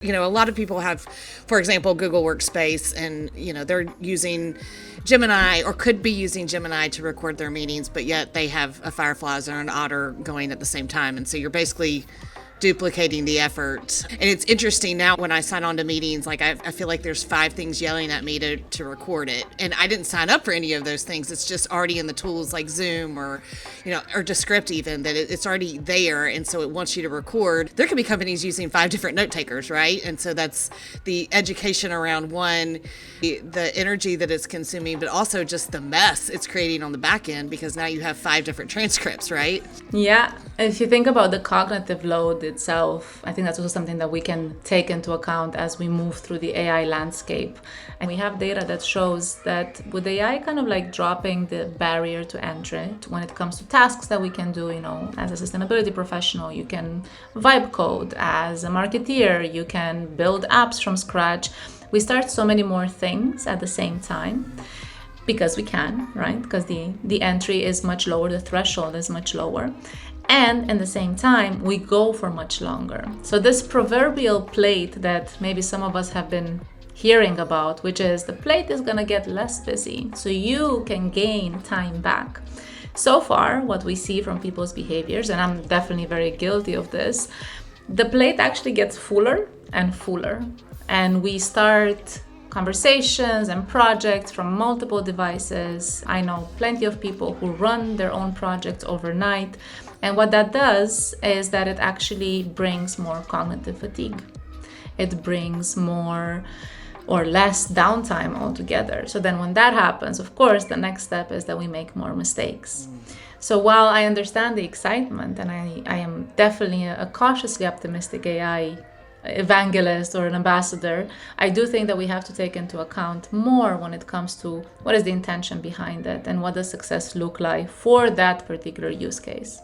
A lot of people have, for example, Google Workspace, and, they're using Gemini or could be using Gemini to record their meetings, but yet they have a Fireflies or an Otter going at the same time. And so you're basically duplicating the effort. And it's interesting now when I sign on to meetings, like I feel like there's 5 things yelling at me to record it. And I didn't sign up for any of those things. It's just already in the tools like Zoom or Descript even, that it's already there. And so it wants you to record. There could be companies using 5 different note takers, right? And so that's the education around the energy that it's consuming, but also just the mess it's creating on the back end, because now you have 5 different transcripts, right? Yeah. If you think about the cognitive load itself, I think that's also something that we can take into account as we move through the AI landscape. And we have data that shows that with AI kind of like dropping the barrier to entry when it comes to tasks that we can do, as a sustainability professional, you can vibe code. As a marketeer, you can build apps from scratch. We start so many more things at the same time because we can, right? Because the entry is much lower, the threshold is much lower. And at the same time, we go for much longer. So this proverbial plate that maybe some of us have been hearing about, which is the plate is going to get less busy so you can gain time back. So far, what we see from people's behaviors, and I'm definitely very guilty of this, the plate actually gets fuller and fuller. And we start conversations and projects from multiple devices. I know plenty of people who run their own projects overnight. And what that does is that it actually brings more cognitive fatigue. It brings more or less downtime altogether. So then when that happens, of course, the next step is that we make more mistakes. So while I understand the excitement, and I am definitely a cautiously optimistic AI evangelist or an ambassador, I do think that we have to take into account more when it comes to what is the intention behind it and what does success look like for that particular use case.